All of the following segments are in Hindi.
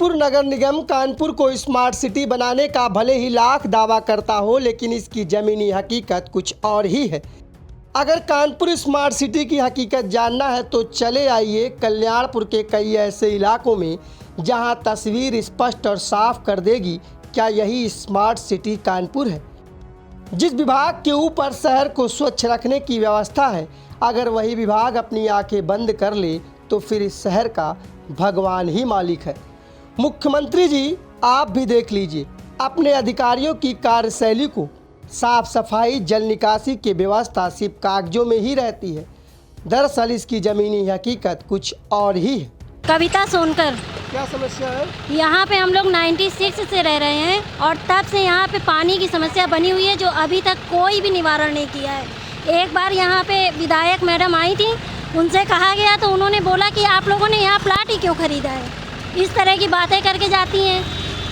कानपुर नगर निगम कानपुर को स्मार्ट सिटी बनाने का भले ही लाख दावा करता हो, लेकिन इसकी ज़मीनी हकीकत कुछ और ही है। अगर कानपुर स्मार्ट सिटी की हकीकत जानना है तो चले आइए कल्याणपुर के कई ऐसे इलाकों में जहां तस्वीर स्पष्ट और साफ कर देगी क्या यही स्मार्ट सिटी कानपुर है। जिस विभाग के ऊपर शहर को स्वच्छ रखने की व्यवस्था है, अगर वही विभाग अपनी आंखें बंद कर ले तो फिर इस शहर का भगवान ही मालिक है। मुख्यमंत्री जी, आप भी देख लीजिए अपने अधिकारियों की कार्यशैली को। साफ सफाई, जल निकासी की व्यवस्था सिर्फ कागजों में ही रहती है। दरअसल इसकी ज़मीनी हकीकत कुछ और ही है। कविता सोनकर। क्या समस्या है? यहाँ पे हम लोग 96 से रह रहे हैं और तब से यहाँ पे पानी की समस्या बनी हुई है जो अभी तक कोई भी निवारण नहीं किया है। एक बार यहाँ पे विधायक मैडम आई थी, उनसे कहा गया तो उन्होंने बोला कि आप लोगों ने यहाँ प्लाट ही क्यों खरीदा है। इस तरह की बातें करके जाती हैं।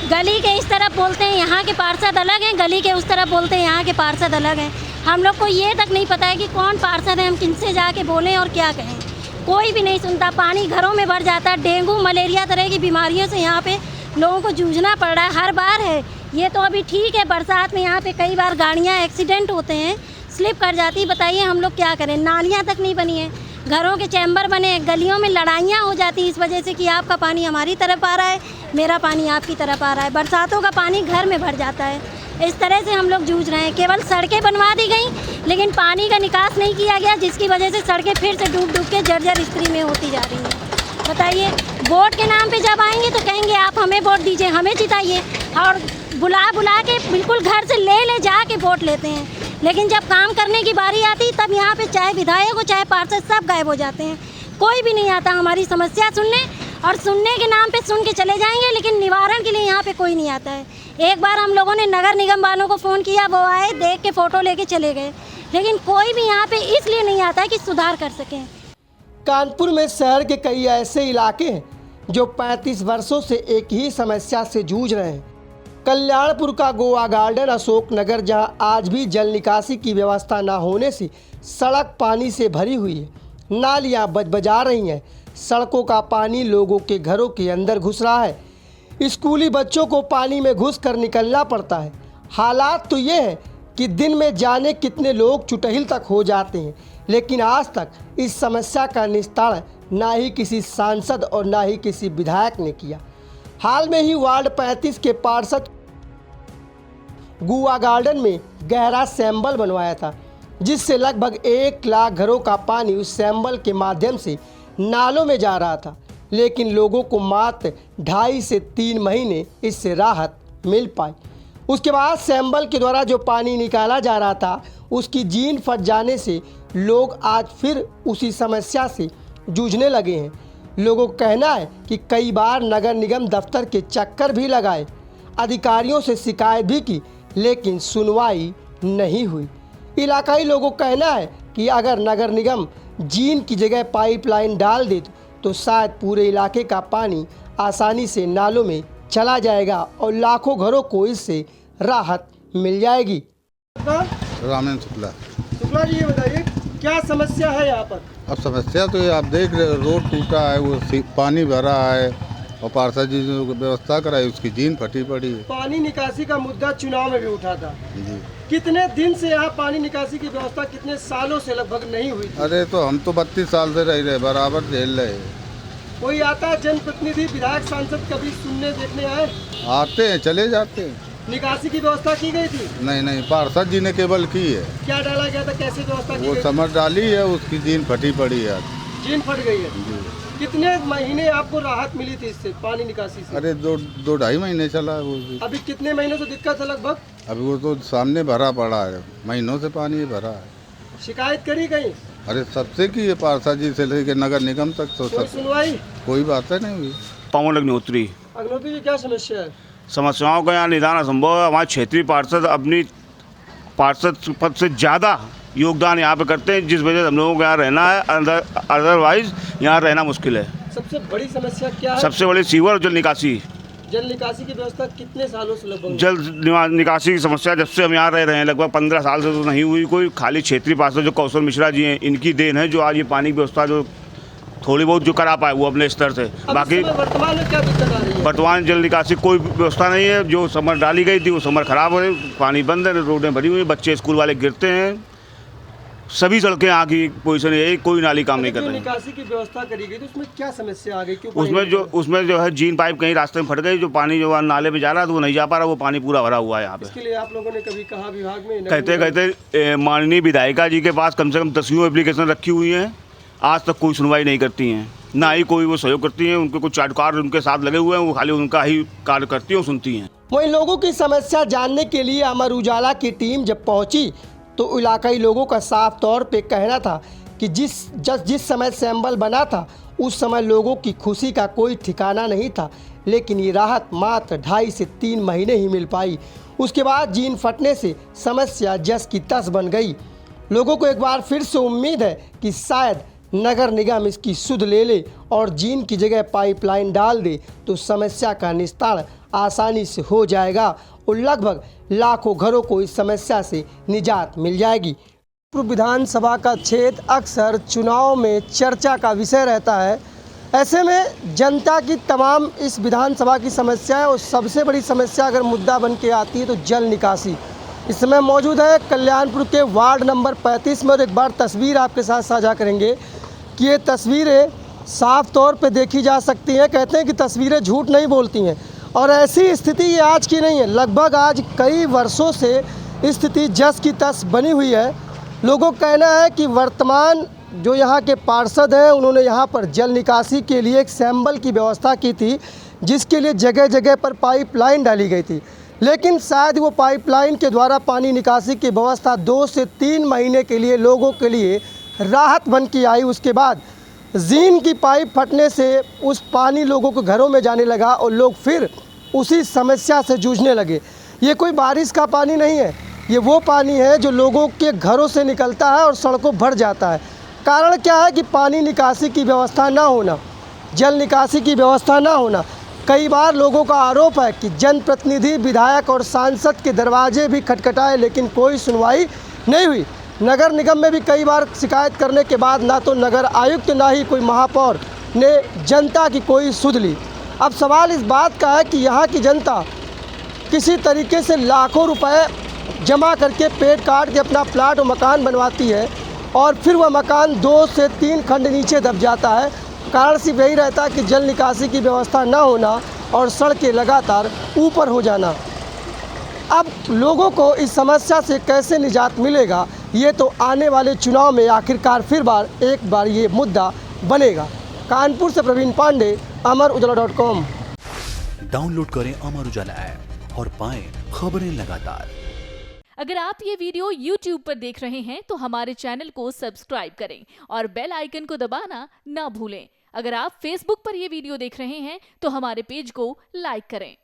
गली के इस तरफ बोलते हैं यहाँ के पार्षद अलग हैं, गली के उस तरफ बोलते हैं यहाँ के पार्षद अलग हैं। हम लोग को ये तक नहीं पता है कि कौन पार्षद है, हम किनसे जाके बोलें और क्या कहें। कोई भी नहीं सुनता। पानी घरों में भर जाता है। डेंगू, मलेरिया तरह की बीमारियों से यहाँ पे लोगों को जूझना पड़ रहा है। हर बार है ये तो अभी ठीक है, बरसात में यहाँ पे कई बार गाड़ियाँ एक्सीडेंट होते हैं, स्लिप कर जाती है। बताइए हम लोग क्या करें। नालियाँ तक नहीं बनी है, घरों के चैम्बर बने, गलियों में लड़ाइयाँ हो जाती इस वजह से कि आपका पानी हमारी तरफ आ रहा है, मेरा पानी आपकी तरफ आ रहा है। बरसातों का पानी घर में भर जाता है। इस तरह से हम लोग जूझ रहे हैं। केवल सड़कें बनवा दी गई लेकिन पानी का निकास नहीं किया गया, जिसकी वजह से सड़कें फिर से डूब डूब के जर्जर स्थिति में होती जा रही हैं। बताइए, वोट के नाम पे जब आएंगे तो कहेंगे आप हमें वोट दीजिए, हमें जिताइए, और बुला बुला के बिल्कुल घर से ले जा के वोट लेते हैं। लेकिन जब काम करने की बारी आती तब यहाँ पे चाहे विधायक हो चाहे पार्षद सब गायब हो जाते हैं। कोई भी नहीं आता हमारी समस्या सुनने, और सुनने के नाम पे सुन के चले जाएंगे लेकिन निवारण के लिए यहाँ पे कोई नहीं आता है। एक बार हम लोगों ने नगर निगम वालों को फ़ोन किया, वो आए, देख के फ़ोटो लेके चले गए, लेकिन कोई भी यहाँ पे इसलिए नहीं आता है कि सुधार कर सकें। कानपुर में शहर के कई ऐसे इलाके हैं जो 35 वर्षों से एक ही समस्या से जूझ रहे हैं। कल्याणपुर का गोवा गार्डन, अशोक नगर, जहां आज भी जल निकासी की व्यवस्था न होने से सड़क पानी से भरी हुई है। नालियां बजबजा रही हैं, सड़कों का पानी लोगों के घरों के अंदर घुस रहा है। स्कूली बच्चों को पानी में घुस कर निकलना पड़ता है। हालात तो ये है कि दिन में जाने कितने लोग चुटहिल तक हो जाते हैं, लेकिन आज तक इस समस्या का निस्तारण ना ही किसी सांसद और ना ही किसी विधायक ने किया। हाल में ही वार्ड 35 के पार्षद गोवा गार्डन में गहरा सैंबल बनवाया था, जिससे लगभग 1 लाख घरों का पानी उस सैंबल के माध्यम से नालों में जा रहा था, लेकिन लोगों को मात्र 2.5 से 3 महीने इससे राहत मिल पाई। उसके बाद सैंबल के द्वारा जो पानी निकाला जा रहा था उसकी जीन फट जाने से लोग आज फिर उसी समस्या से जूझने लगे हैं। लोगों का कहना है कि कई बार नगर निगम दफ्तर के चक्कर भी लगाए, अधिकारियों से शिकायत भी की, लेकिन सुनवाई नहीं हुई। इलाकाई लोगों का कहना है कि अगर नगर निगम जीन की जगह पाइपलाइन डाल दे तो शायद पूरे इलाके का पानी आसानी से नालों में चला जाएगा और लाखों घरों को इससे राहत मिल जाएगी। रामेन शुक्ला जी, ये बताइए क्या समस्या है यहाँ पर? अब समस्या तो ये आप देख रहे, रोड टूटा है, वो पानी भरा है और पार्षद जी जो व्यवस्था कराई उसकी जीन फटी पड़ी है। पानी निकासी का मुद्दा चुनाव में भी उठा था जी। कितने दिन से यहाँ पानी निकासी की व्यवस्था कितने सालों से लगभग नहीं हुई थी? अरे तो हम तो 32 साल से रह रहे, बराबर झेल रहे। कोई आता है जनप्रतिनिधि, विधायक, सांसद कभी सुनने देखने आए? आते हैं, चले जाते हैं। निकासी की व्यवस्था की गई थी? नहीं, पार्षद जी ने केवल की है। क्या डाला गया था, कैसे व्यवस्था की वो गई? समझ डाली है, उसकी जीन फटी पड़ी है। जीन फट गई है। कितने महीने आपको राहत मिली थी इससे, पानी निकासी से? अरे 2-2.5 महीने चला है वो भी। अभी कितने महीनों से दिक्कत है लगभग? अभी वो तो सामने भरा पड़ा है, महीनों से पानी भरा है। शिकायत करी गई? अरे सबसे की है, पार्षद जी से लेकर नगर निगम तक तो कोई सुनवाई? कोई बात नहीं हुई। पवन अग्निहोत्री। अग्निहोत्री जी, क्या समस्या है? समस्याओं का यहाँ निदान असंभव है। हमारे क्षेत्रीय पार्षद अपनी पार्षद पद से ज़्यादा योगदान यहाँ पे करते हैं, जिस वजह से हम लोगों को यहाँ रहना है, अदरवाइज यहाँ रहना मुश्किल है। सबसे बड़ी समस्या क्या है? सबसे बड़ी सीवर और जल निकासी। जल निकासी की व्यवस्था कितने सालों से लगभग? जल निकासी की समस्या जब से हम यहाँ रह रहे हैं लगभग 15 साल से तो नहीं हुई कोई। खाली क्षेत्रीय पार्षद जो कौशल मिश्रा जी हैं, इनकी देन है जो आज ये पानी की व्यवस्था जो थोड़ी बहुत जो करा पाए वो अपने स्तर से। बाकी वर्तमान में क्या दिक्कत आ रही है? वर्तमान जल निकासी कोई व्यवस्था नहीं है। जो समर डाली गई थी वो समर खराब हो रही, पानी बंद है, रोडें भरी हुई, बच्चे स्कूल वाले गिरते हैं, सभी सड़कें यहाँ की पोजीशन है, कोई नाली काम नहीं कर रही है। निकासी की व्यवस्था करी गई तो उसमें क्या समस्या आ गई? क्यों उसमें जो है जीन पाइप कहीं रास्ते में फट गई, जो पानी जो नाले में जा रहा था वो नहीं जा पा रहा, वो पानी पूरा भरा हुआ है यहाँ पे। इसके लिए आप लोगों ने कभी कहा विभाग में? कहते माननीय विधायिका जी के पास कम से कम 10 एप्लीकेशन रखी हुई हैं, आज तक कोई सुनवाई नहीं करती हैं, ना ही कोई वो सहयोग करती हैं। उनके कुछ चाटुकार उनके साथ लगे हुए हैं, वो खाली उनका ही कार्य करती हैं और सुनती हैं। वहीं लोगों की समस्या जानने के लिए अमर उजाला की टीम जब पहुंची तो इलाकाई लोगों का साफ तौर पे कहना था कि जिस समय सैंबल बना था उस समय लोगों की खुशी का कोई ठिकाना नहीं था, लेकिन ये राहत मात्र 2.5 से 3 महीने ही मिल पाई। उसके बाद जीन फटने से समस्या जस की तस बन गई। लोगों को एक बार फिर से उम्मीद है कि शायद नगर निगम इसकी सुध ले ले और जीन की जगह पाइपलाइन डाल दे तो समस्या का निस्तारण आसानी से हो जाएगा और लगभग लाखों घरों को इस समस्या से निजात मिल जाएगी। पूर्व विधानसभा का क्षेत्र अक्सर चुनाव में चर्चा का विषय रहता है। ऐसे में जनता की तमाम इस विधानसभा की समस्याएं और सबसे बड़ी समस्या अगर मुद्दा बन के आती है तो जल निकासी। इस समय मौजूद है कल्याणपुर के वार्ड नंबर 35 में और एक बार तस्वीर आपके साथ साझा करेंगे कि ये तस्वीरें साफ तौर पे देखी जा सकती हैं। कहते हैं कि तस्वीरें झूठ नहीं बोलती हैं और ऐसी स्थिति ये आज की नहीं है, लगभग आज कई वर्षों से स्थिति जस की तस बनी हुई है। लोगों का कहना है कि वर्तमान जो यहाँ के पार्षद हैं उन्होंने यहाँ पर जल निकासी के लिए एक सैंबल की व्यवस्था की थी, जिसके लिए जगह जगह पर पाइपलाइन डाली गई थी, लेकिन शायद वो पाइपलाइन के द्वारा पानी निकासी की व्यवस्था 2 से 3 महीने के लिए लोगों के लिए राहत बन के आई। उसके बाद जीन की पाइप फटने से उस पानी लोगों के घरों में जाने लगा और लोग फिर उसी समस्या से जूझने लगे। ये कोई बारिश का पानी नहीं है, ये वो पानी है जो लोगों के घरों से निकलता है और सड़कों भर जाता है। कारण क्या है कि पानी निकासी की व्यवस्था ना होना, जल निकासी की व्यवस्था ना होना। कई बार लोगों का आरोप है कि जनप्रतिनिधि, विधायक और सांसद के दरवाजे भी खटखटाए लेकिन कोई सुनवाई नहीं हुई। नगर निगम में भी कई बार शिकायत करने के बाद ना तो नगर आयुक्त ना ही कोई महापौर ने जनता की कोई सुध ली। अब सवाल इस बात का है कि यहाँ की जनता किसी तरीके से लाखों रुपए जमा करके पेट काट के अपना प्लाट और मकान बनवाती है और फिर वह मकान 2 से 3 खंड नीचे दब जाता है। कारण सिर्फ यही रहता है कि जल निकासी की व्यवस्था ना होना और सड़कें लगातार ऊपर हो जाना। अब लोगों को इस समस्या से कैसे निजात मिलेगा, ये तो आने वाले चुनाव में आखिरकार एक बार ये मुद्दा बनेगा। कानपुर से प्रवीण पांडे, अमरउजाला.com। डाउनलोड करें अमर उजाला ऐप और पाएं खबरें लगातार। अगर आप ये वीडियो YouTube पर देख रहे हैं तो हमारे चैनल को सब्सक्राइब करें और बेल आइकन को दबाना ना भूलें। अगर आप Facebook पर ये वीडियो देख रहे हैं तो हमारे पेज को लाइक करें।